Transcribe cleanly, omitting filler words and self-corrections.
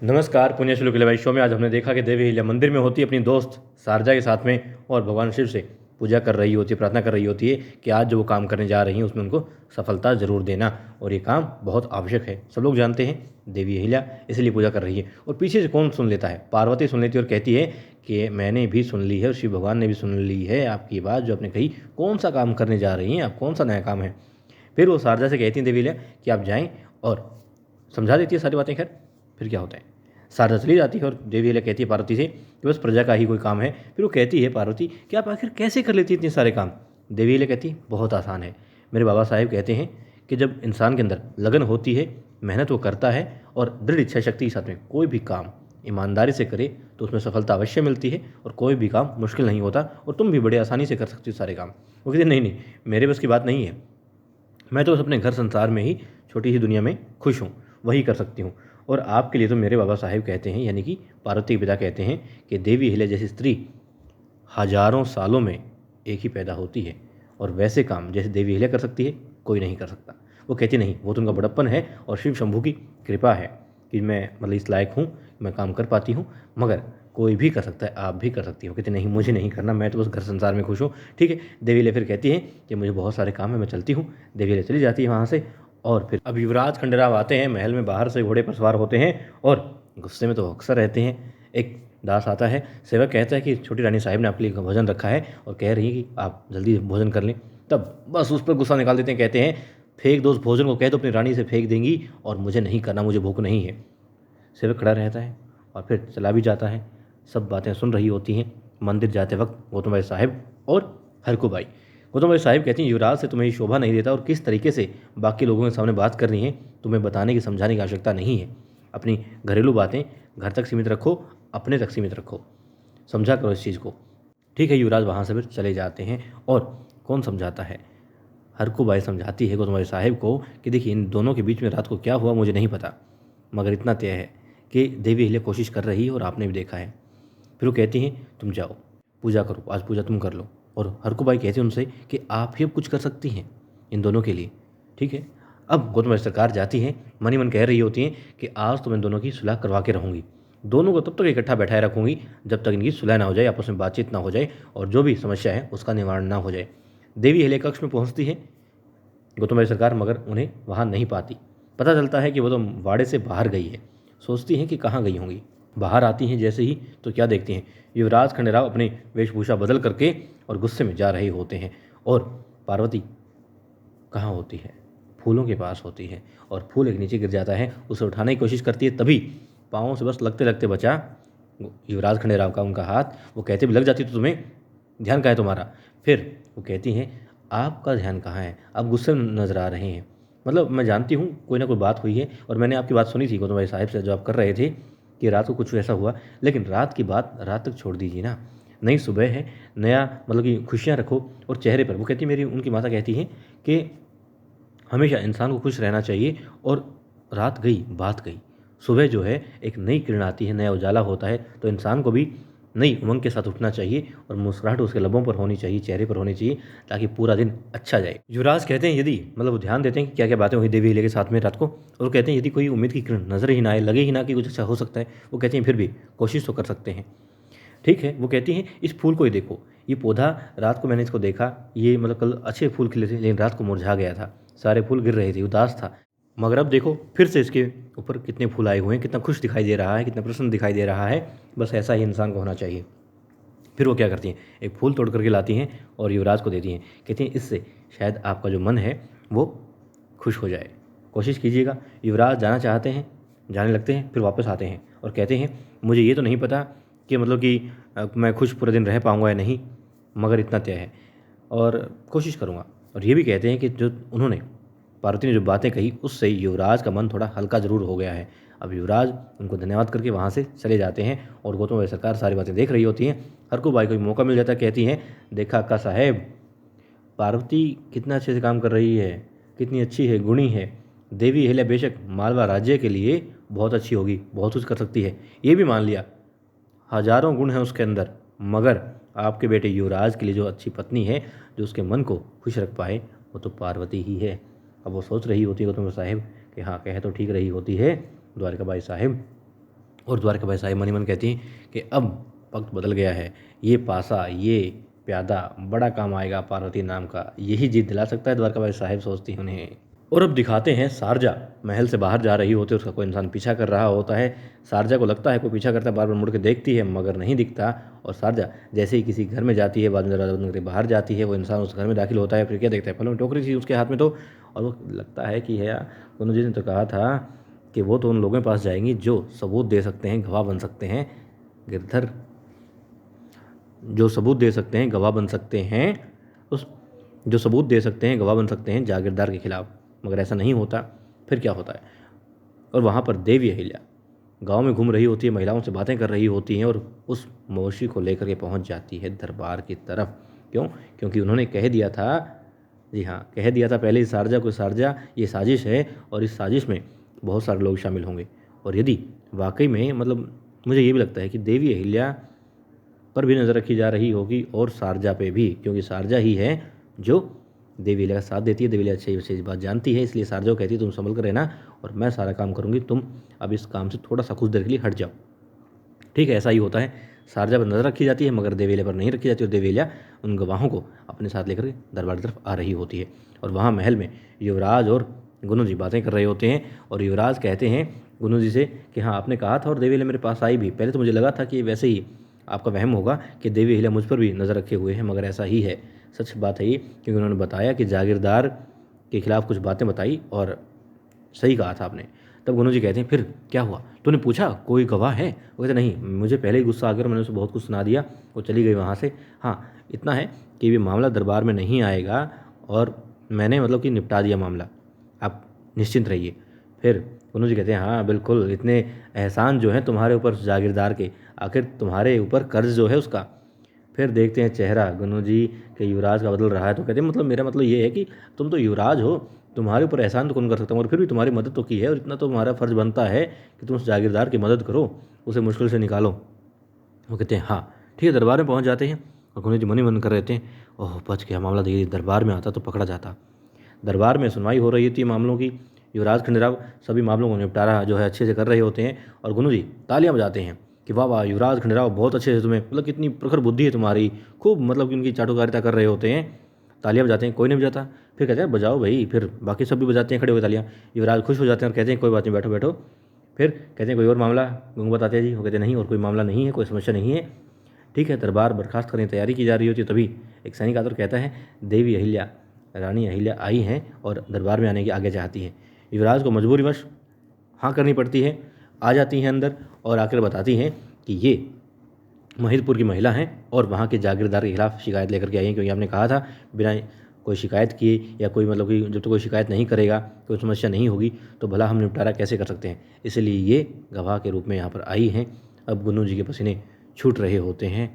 नमस्कार, पुण्यश्लोक इलेवाई शो में आज हमने देखा कि देवी अहिल्या मंदिर में होती है अपनी दोस्त शारजा के साथ में और भगवान शिव से पूजा कर रही होती है, प्रार्थना कर रही होती है कि आज जो वो काम करने जा रही हैं उसमें उनको सफलता जरूर देना और ये काम बहुत आवश्यक है। सब लोग जानते हैं देवी अहिल्या इसलिए पूजा कर रही है। और पीछे से कौन सुन लेता है? पार्वती सुन लेती है और कहती है कि मैंने भी सुन ली है और शिव भगवान ने भी सुन ली है आपकी बात जो आपने कही। कौन सा काम करने जा रही हैं आप? कौन सा नया काम है? फिर वो शारजा से कहती हैं देवी अहिल्या कि आप जाएँ और समझा देती है सारी बातें। खैर फिर क्या होता है, शारदा चली जाती है और देवी अहिल्या कहती है पार्वती से कि बस प्रजा का ही कोई काम है। फिर वो कहती है पार्वती कि आप आखिर कैसे कर लेती है इतने सारे काम? देवी अहिल्या कहती बहुत आसान है। मेरे बाबा साहेब कहते हैं कि जब इंसान के अंदर लगन होती है, मेहनत वो करता है और दृढ़ इच्छा शक्ति के साथ में कोई भी काम ईमानदारी से करे तो उसमें सफलता अवश्य मिलती है और कोई भी काम मुश्किल नहीं होता और तुम भी बड़े आसानी से कर सकती हो सारे काम। वो कहते नहीं नहीं, मेरे बस की बात नहीं है, मैं तो बस अपने घर संसार में ही छोटी सी दुनिया में खुश हूँ, वही कर सकती हूँ। और आपके लिए तो मेरे बाबा साहेब कहते हैं, यानी कि पार्वती के पिता कहते हैं कि देवी अहिल्या जैसी स्त्री हजारों सालों में एक ही पैदा होती है और वैसे काम जैसे देवी अहिल्या कर सकती है कोई नहीं कर सकता। वो कहती नहीं, वो तो उनका बड़प्पन है और शिव शंभू की कृपा है कि मैं मतलब इस लायक हूँ, मैं काम कर पाती हूँ, मगर कोई भी कर सकता है, आप भी कर सकती हो। कहते नहीं, मुझे नहीं करना, मैं तो बस घर संसार में खुश हूँ। ठीक है, देवी अहिल्या फिर कहती है कि मुझे बहुत सारे काम है, मैं चलती हूँ। देवी अहिल्या चली जाती है वहाँ से। और फिर अब युवराज खंडेराव आते हैं महल में, बाहर से घोड़े पर सवार होते हैं और गुस्से में तो अक्सर रहते हैं। एक दास आता है, सेवक कहता है कि छोटी रानी साहिब ने आपके लिए भोजन रखा है और कह रही है कि आप जल्दी भोजन कर लें। तब बस उस पर गुस्सा निकाल देते हैं, कहते हैं फेंक दो उस भोजन को, कह दो अपनी रानी से फेंक देंगी और मुझे नहीं करना, मुझे भूख नहीं है। सेवक खड़ा रहता है और फिर चला भी जाता है। सब बातें सुन रही होती हैं। मंदिर जाते वक्त गौतम भाई साहब और हरकू गौतम भाई साहब कहती हैं युवराज से तुम्हें ये शोभा नहीं देता और किस तरीके से बाकी लोगों के सामने बात कर रही हैं, तुम्हें बताने की समझाने की आवश्यकता नहीं है। अपनी घरेलू बातें घर तक सीमित रखो, अपने तक सीमित रखो, समझा करो इस चीज़ को। ठीक है, युवराज वहाँ से फिर चले जाते हैं। और कौन समझाता है? हरकू बाई समझाती है गौतम भाई साहब को कि देखिए इन दोनों के बीच में रात को क्या हुआ मुझे नहीं पता, मगर इतना तय है कि देवी अहिल्या कोशिश कर रही है और आपने भी देखा है। फिर वो कहती हैं तुम जाओ पूजा करो, आज पूजा तुम कर लो। और हरकू बाई कहती है उनसे कि आप ही अब कुछ कर सकती हैं इन दोनों के लिए। ठीक है, अब गौतम भाई सरकार जाती हैं, मनी मन कह रही होती हैं कि आज तो मैं दोनों की सुलह करवा के रहूँगी, दोनों को तब तक इकट्ठा बैठाए रखूँगी जब तक इनकी सुलह ना हो जाए, आपस में बातचीत ना हो जाए और जो भी समस्या है उसका निवारण ना हो जाए। देवी अहिल्या कक्ष में पहुँचती है गौतम भाई सरकार, मगर उन्हें वहाँ नहीं पाती। पता चलता है कि वो तो वाड़े से बाहर गई है। सोचती हैं कि कहाँ गई होंगी। बाहर आती हैं जैसे ही तो क्या देखती हैं, युवराज खंडेराव अपनी वेशभूषा बदल करके और गुस्से में जा रहे होते हैं। और पार्वती कहाँ होती है? फूलों के पास होती है और फूल एक नीचे गिर जाता है, उसे उठाने की कोशिश करती है, तभी पाँव से बस लगते लगते बचा युवराज खंडेराव का उनका हाथ। वो कहते भी लग जाती तो तुम्हें ध्यान कहाँ है तुम्हारा? फिर वो कहती हैं आपका ध्यान कहाँ है? आप गुस्से में नजर आ रहे हैं। मतलब मैं जानती हूँ कोई ना कोई बात हुई है और मैंने आपकी बात सुनी थी गौतम भाई साहब से जो आप कर रहे थे कि रात को कुछ ऐसा हुआ, लेकिन रात की बात रात तक छोड़ दीजिए ना। नई सुबह है, नया मतलब कि खुशियाँ रखो और चेहरे पर। वो कहती मेरी उनकी माता कहती हैं कि हमेशा इंसान को खुश रहना चाहिए। और रात गई बात गई, सुबह जो है एक नई किरण आती है, नया उजाला होता है, तो इंसान को भी नई उमंग के साथ उठना चाहिए और मुस्कुराहट उसके लबों पर होनी चाहिए, चेहरे पर होनी चाहिए, ताकि पूरा दिन अच्छा जाए। युवराज कहते हैं यदि मतलब वो ध्यान देते हैं कि क्या क्या बातें हुई देवी अहिल्या के साथ में रात को, और वो कहते हैं यदि कोई उम्मीद की किरण नजर ही ना आए, लगे ही ना कि कुछ अच्छा हो सकता है, वो कहते हैं फिर भी कोशिश तो कर सकते हैं। ठीक है, वो कहती हैं इस फूल को ही देखो, ये पौधा रात को मैंने इसको देखा, ये मतलब कल अच्छे फूल खिले थे लेकिन रात को मुरझा गया था, सारे फूल गिर रहे थे, उदास था, मगर अब देखो फिर से इसके ऊपर कितने फूल आए हुए हैं, कितना खुश दिखाई दे रहा है, कितना प्रसन्न दिखाई दे रहा है। बस ऐसा ही इंसान को होना चाहिए। फिर वो क्या करती हैं, एक फूल तोड़ करके लाती हैं और युवराज को देती हैं। कहती हैं इससे शायद आपका जो मन है वो खुश हो जाए, कोशिश कीजिएगा। युवराज जाना चाहते हैं, जाने लगते हैं, फिर वापस आते हैं और कहते हैं मुझे ये तो नहीं पता कि मतलब कि मैं खुश पूरे दिन रह पाऊँगा या नहीं, मगर इतना तय है और कोशिश करूँगा। और ये भी कहते हैं कि जो उन्होंने पार्वती ने जो बातें कही उससे युवराज का मन थोड़ा हल्का ज़रूर हो गया है। अब युवराज उनको धन्यवाद करके वहाँ से चले जाते हैं और गौतम भाई सरकार सारी बातें देख रही होती हैं। हरकू बाई को भी मौका मिल जाता है, कहती हैं देखा अक्का साहेब, पार्वती कितना अच्छे से काम कर रही है, कितनी अच्छी है, गुणी है। देवी अहिल्या बेशक मालवा राज्य के लिए बहुत अच्छी होगी, बहुत कुछ कर सकती है, ये भी मान लिया, हजारों गुण हैं उसके अंदर, मगर आपके बेटे युवराज के लिए जो अच्छी पत्नी है, जो उसके मन को खुश रख पाए, वो तो पार्वती ही है। अब वो सोच रही होती है गौतम साहिब कि हाँ, कह तो ठीक रही होती है द्वारिका बाई साहिब और द्वारकाबाई साहिब मन ही मन कहती हैं कि अब वक्त बदल गया है, ये पासा, ये प्यादा बड़ा काम आएगा पार्वती नाम का, यही जीत दिला सकता है, द्वारकाबाई साहिब सोचती हैं उन्हें। और अब दिखाते हैं सारजा महल से बाहर जा रही होती है, उसका कोई इंसान पीछा कर रहा होता है। सारजा को लगता है कोई पीछा करता है, बार बार मुड़ के देखती है मगर नहीं दिखता। और सारजा जैसे ही किसी घर में जाती है, बाद में दरवाजा बंद करके बाहर जाती है, वो इंसान उस घर में दाखिल होता है। फिर क्या देखता है, फलों की टोकरी थी उसके हाथ में तो, और वो लगता है कि है गुरु जी ने तो कहा था कि वो तो उन लोगों के पास जाएंगी जो सबूत दे सकते हैं, गवाह बन सकते हैं, गिरधर जो सबूत दे सकते हैं, गवाह बन सकते हैं, उस जो सबूत दे सकते हैं, गवाह बन सकते हैं जागीरदार के खिलाफ। मगर ऐसा नहीं होता। फिर क्या होता है, और वहाँ पर देवी अहिल्या गांव में घूम रही होती है, महिलाओं से बातें कर रही होती हैं, और उस मौसी को लेकर के पहुँच जाती है दरबार की तरफ। क्यों? क्योंकि उन्होंने कह दिया था, जी हाँ, कह दिया था पहले ही सारजा को, सारजा ये साजिश है और इस साजिश में बहुत सारे लोग शामिल होंगे। और यदि वाकई में, मतलब मुझे ये भी लगता है कि देवी अहिल्या पर भी नज़र रखी जा रही होगी और सारजा पे भी, क्योंकि सारजा ही है जो देवी अहिल्या का साथ देती है। देवी अहिल्या अच्छी अच्छी बात जानती है, इसलिए सारजा को कहती है तुम संभल कर रहना और मैं सारा काम करूँगी, तुम अब इस काम से थोड़ा सा कुछ देर के लिए हट जाओ। ठीक है, ऐसा ही होता है। सारजा पर नज़र रखी जाती है मगर देवी अहिल्या पर नहीं रखी जाती, और देवी अहिल्या उन गवाहों को अपने साथ लेकर के दरबार की तरफ आ रही होती है। और वहाँ महल में युवराज और गुनु जी बातें कर रहे होते हैं, और युवराज कहते हैं गुनु जी से कि हाँ आपने कहा था और देवी अहिल्या मेरे पास आई भी। पहले तो मुझे लगा था कि वैसे ही आपका वहम होगा कि देवी अहिल्या मुझ पर भी नज़र रखे हुए हैं, मगर ऐसा ही है, सच बात है ये, क्योंकि उन्होंने बताया कि जागीरदार के खिलाफ कुछ बातें बताई और सही कहा था आपने। तब गुरु जी कहते हैं फिर क्या हुआ, तूने पूछा कोई गवाह है? वो कहते नहीं, मुझे पहले ही गुस्सा आ गया, मैंने उसे बहुत कुछ सुना दिया, वो चली गई वहाँ से। हाँ इतना है कि ये मामला दरबार में नहीं आएगा और मैंने मतलब कि निपटा दिया मामला, आप निश्चिंत रहिए। फिर गुरु जी कहते हैं हाँ बिल्कुल, इतने एहसान जो हैं तुम्हारे ऊपर जागीरदार के, आखिर तुम्हारे ऊपर कर्ज जो है उसका। फिर देखते हैं चेहरा गुरु जी के युवराज का बदल रहा है, तो कहते हैं मतलब मेरा मतलब ये है कि तुम तो युवराज हो, तुम्हारे ऊपर एहसान तो कौन कर सकता हूँ, और फिर भी तुम्हारी मदद तो की है, और इतना तो तुम्हारा फर्ज बनता है कि तुम उस जागीरदार की मदद करो, उसे मुश्किल से निकालो। वो कहते हैं हाँ ठीक है। दरबार में पहुँच जाते हैं और गुरु जी मन ही मन कर रहते हैं, ओह बच गया मामला, देखिए दरबार में आता तो पकड़ा जाता। दरबार में सुनवाई हो रही थी मामलों की, युवराज खंडेराव सभी मामलों को निपटारा जो है अच्छे से कर रहे होते हैं, और गुरु जी तालियां बजाते हैं कि वाह वाह युवराज खंडेराव, बहुत अच्छे से तुम्हें, मतलब कितनी प्रखर बुद्धि है तुम्हारी, खूब मतलब कि उनकी चाटुकारिता कर रहे होते हैं। तालियां बजाते हैं, कोई नहीं बजाता। फिर कहते हैं बजाओ भाई, फिर बाकी सब भी बजाते हैं खड़े हुए तालियां। युवराज खुश हो जाते हैं और कहते हैं कोई बात नहीं, बैठो बैठो। फिर कहते हैं कोई और मामला गुंग बताते हैं जी, वो कहते हैं नहीं और कोई मामला नहीं है, कोई समस्या नहीं है। ठीक है, दरबार बर्खास्त करने की तैयारी की जा रही होती है, तभी एक सैनिक आकर कहता है देवी अहिल्या, रानी अहिल्या आई हैं और दरबार में आने की आज्ञा चाहती हैं। युवराज को मजबूरीवश हाँ करनी पड़ती है, आ जाती हैं अंदर और आकर बताती हैं कि ये महिदपुर की महिला हैं और वहाँ के जागीरदार के खिलाफ शिकायत लेकर के आई हैं, क्योंकि आपने कहा था बिना कोई शिकायत किए या कोई मतलब कि जब तक कोई शिकायत नहीं करेगा, कोई समस्या नहीं होगी, तो भला हम निपटारा कैसे कर सकते हैं। इसलिए ये गवाह के रूप में यहाँ पर आई हैं। अब गुन्नू जी के पसीने छूट रहे होते हैं।